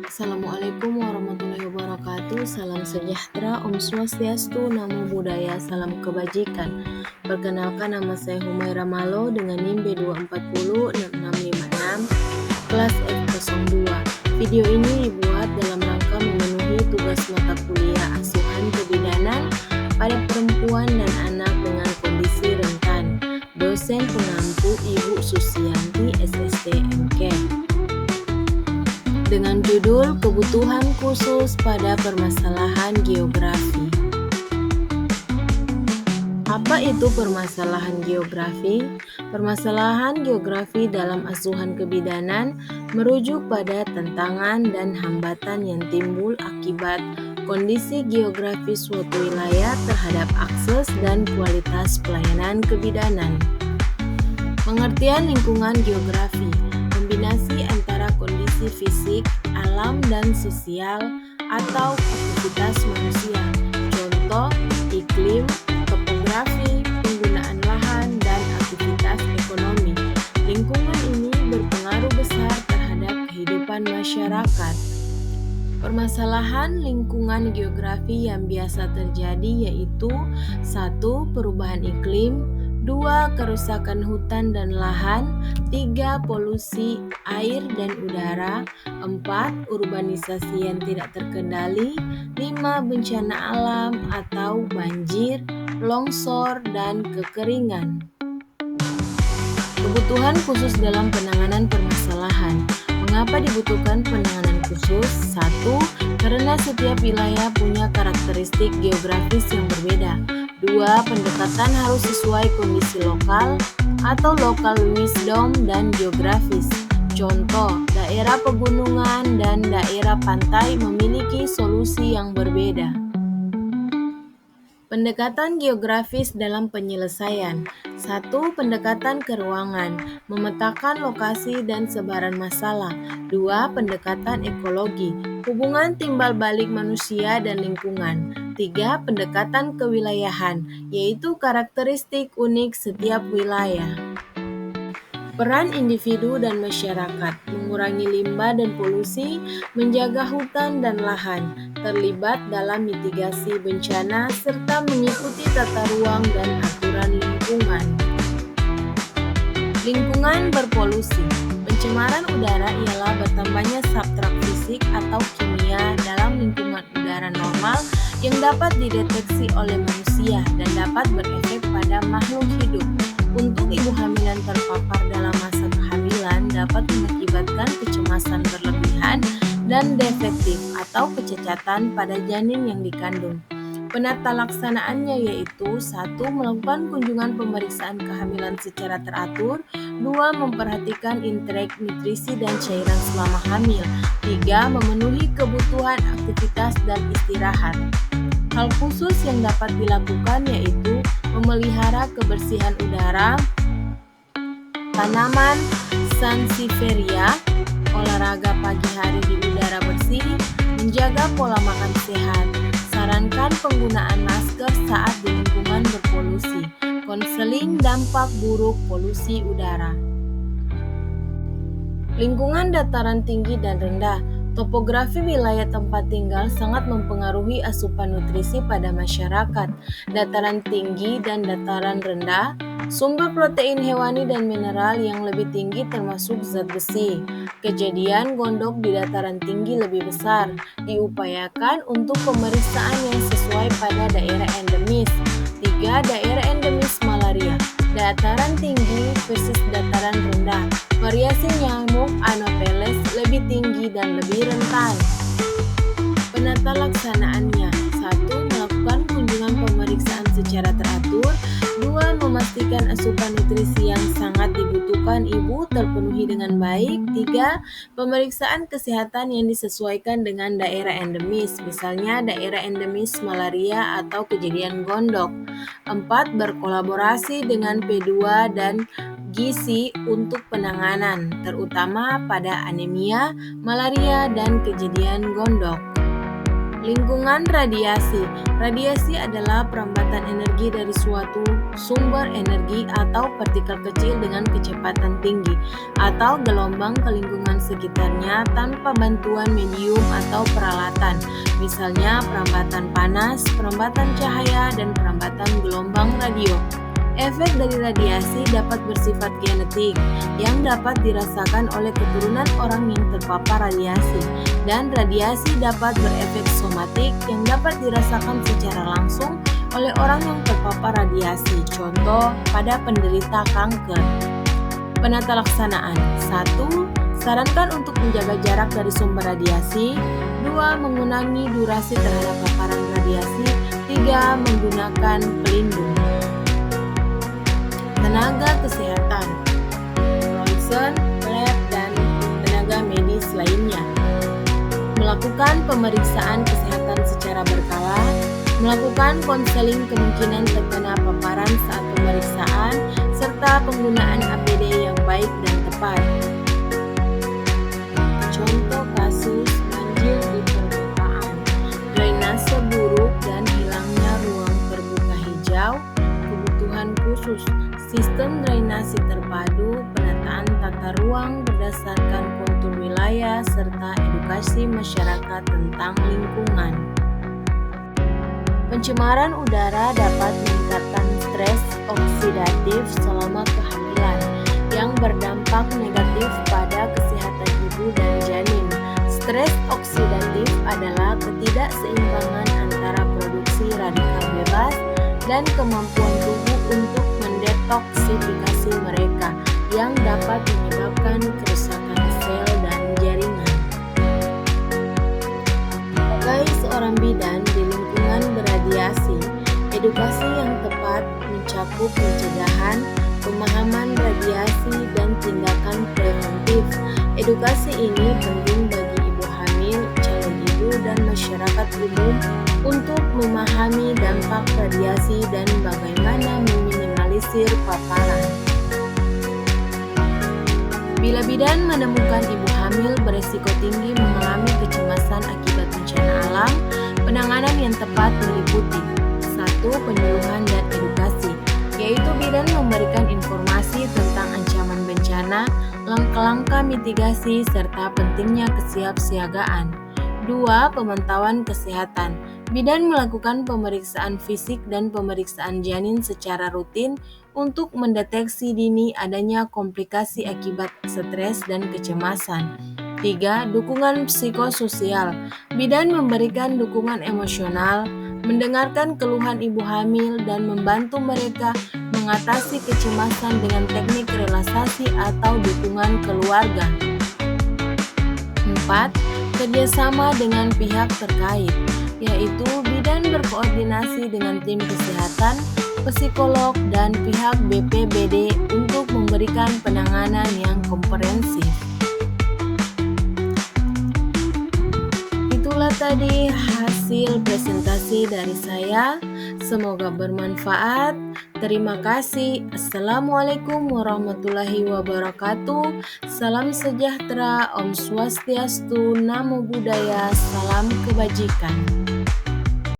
Assalamualaikum warahmatullahi wabarakatuh. Salam sejahtera, Om Swastiastu, Namo Buddhaya, salam kebajikan. Perkenalkan, nama saya Humaira Malo dengan NIM B2406656 kelas F02. Video ini dibuat dalam rangka memenuhi tugas mata kuliah asuhan kebidanan pada perempuan dan anak dengan kondisi rentan. Dosen pengampu Ibu Susianti, SST MK. Dengan judul Kebutuhan Khusus pada Permasalahan Geografi. Apa itu permasalahan geografi? Permasalahan geografi dalam asuhan kebidanan merujuk pada tantangan dan hambatan yang timbul akibat kondisi geografis suatu wilayah terhadap akses dan kualitas pelayanan kebidanan. Pengertian lingkungan geografi, kombinasi antara kondisi fisik, alam dan sosial atau aktivitas manusia. Contoh, iklim, topografi, penggunaan lahan, dan aktivitas ekonomi. Lingkungan ini berpengaruh besar terhadap kehidupan masyarakat. Permasalahan lingkungan geografi yang biasa terjadi yaitu 1. Perubahan iklim, 2. Kerusakan hutan dan lahan, 3. Polusi air dan udara, 4. Urbanisasi yang tidak terkendali, 5. Bencana alam atau banjir, longsor, dan kekeringan. Kebutuhan khusus dalam penanganan permasalahan. Mengapa dibutuhkan penanganan khusus? 1. Karena setiap wilayah punya karakteristik geografis yang berbeda. 2. Pendekatan harus sesuai kondisi lokal atau local wisdom dan geografis. Contoh, daerah pegunungan dan daerah pantai memiliki solusi yang berbeda. Pendekatan geografis dalam penyelesaian. 1. Pendekatan keruangan, memetakan lokasi dan sebaran masalah. 2. Pendekatan ekologi, hubungan timbal balik manusia dan lingkungan. 3. Pendekatan kewilayahan, yaitu karakteristik unik setiap wilayah. Peran individu dan masyarakat, mengurangi limbah dan polusi, menjaga hutan dan lahan, terlibat dalam mitigasi bencana, serta mengikuti tata ruang dan aturan lingkungan. Lingkungan berpolusi. Pencemaran udara ialah bertambahnya substrat fisik atau kimia dalam lingkungan udara normal yang dapat dideteksi oleh manusia dan dapat berefek pada makhluk hidup. Untuk ibu hamil yang terpapar dalam masa kehamilan dapat mengakibatkan kecemasan berlebihan dan defektif atau kecacatan pada janin yang dikandung. Penata laksanaannya yaitu 1. Melakukan kunjungan pemeriksaan kehamilan secara teratur, 2. Memperhatikan intake nutrisi dan cairan selama hamil, 3. Memenuhi kebutuhan aktivitas dan istirahat. Hal khusus yang dapat dilakukan yaitu memelihara kebersihan udara, tanaman Sansevieria, olahraga pagi hari di udara bersih, menjaga pola makan sehat, sarankan penggunaan masker saat di lingkungan berpolusi, konseling dampak buruk polusi udara. Lingkungan dataran tinggi dan rendah. Topografi wilayah tempat tinggal sangat mempengaruhi asupan nutrisi pada masyarakat. Dataran tinggi dan dataran rendah, sumber protein hewani dan mineral yang lebih tinggi termasuk zat besi. Kejadian gondok di dataran tinggi lebih besar. Diupayakan untuk pemeriksaan yang sesuai pada daerah endemis. 3. Daerah endemis malaria. Dataran tinggi versus dataran rendah. Variasi nyamuk Anopheles lebih tinggi dan lebih rentan. Penata laksanaannya. 1. Melakukan kunjungan pemeriksaan secara teratur. 2. Memastikan asupan nutrisi yang sangat dibutuhkan ibu terpenuhi dengan baik. 3. Pemeriksaan kesehatan yang disesuaikan dengan daerah endemis, misalnya daerah endemis malaria atau kejadian gondok. 4. Berkolaborasi dengan P2 dan gizi untuk penanganan, terutama pada anemia, malaria, dan kejadian gondok. Lingkungan radiasi. Radiasi adalah perambatan energi dari suatu sumber energi atau partikel kecil dengan kecepatan tinggi atau gelombang ke lingkungan sekitarnya tanpa bantuan medium atau peralatan, misalnya perambatan panas, perambatan cahaya, dan perambatan gelombang radio. Efek dari radiasi dapat bersifat genetik yang dapat dirasakan oleh keturunan orang yang terpapar radiasi, dan radiasi dapat berefek somatik yang dapat dirasakan secara langsung oleh orang yang terpapar radiasi. Contoh, pada penderita kanker. Penata laksanaan. 1. Sarankan untuk menjaga jarak dari sumber radiasi. 2. Mengurangi durasi terhadap paparan radiasi. 3. Menggunakan pelindung. Tenaga kesehatan, ronsen, lab, dan tenaga medis lainnya. Melakukan pemeriksaan kesehatan secara berkala, melakukan konseling kemungkinan terkena paparan saat pemeriksaan, serta penggunaan APD yang baik dan tepat. Contoh kasus banjir di permukaan, drainase buruk dan hilangnya ruang terbuka hijau, kebutuhan khusus, sistem drainasi terpadu, penataan tata ruang berdasarkan kontur wilayah, serta edukasi masyarakat tentang lingkungan. Pencemaran udara dapat meningkatkan stres oksidatif selama kehamilan yang berdampak negatif pada kesehatan ibu dan janin. Stres oksidatif adalah ketidakseimbangan antara produksi radikal bebas dan kemampuan tubuh untuk mendetoksifikasi mereka yang dapat menyebabkan kerusakan sel dan jaringan. Sebagai seorang bidan di lingkungan berradiasi, edukasi yang tepat mencakup pencegahan, pemahaman radiasi, dan tindakan preventif. Edukasi ini penting bagi ibu hamil, calon ibu, dan masyarakat umum untuk memahami dampak radiasi dan bagaimana meminimalisir paparan. Bila bidan menemukan ibu hamil beresiko tinggi mengalami kecemasan akibat bencana alam, penanganan yang tepat meliputi 1. Penyuluhan dan edukasi, yaitu bidan memberikan informasi tentang ancaman bencana, langkah-langkah mitigasi, serta pentingnya kesiapsiagaan. 2. Pemantauan kesehatan. Bidan melakukan pemeriksaan fisik dan pemeriksaan janin secara rutin untuk mendeteksi dini adanya komplikasi akibat stres dan kecemasan. 3. Dukungan psikososial. Bidan memberikan dukungan emosional, mendengarkan keluhan ibu hamil, dan membantu mereka mengatasi kecemasan dengan teknik relaksasi atau dukungan keluarga. 4. Kerjasama dengan pihak terkait, yaitu bidan berkoordinasi dengan tim kesehatan, psikolog, dan pihak BPBD untuk memberikan penanganan yang komprehensif. Itulah tadi hasil presentasi dari saya. Semoga bermanfaat. Terima kasih. Assalamualaikum warahmatullahi wabarakatuh. Salam sejahtera, Om Swastiastu, Namo Buddhaya, salam kebajikan.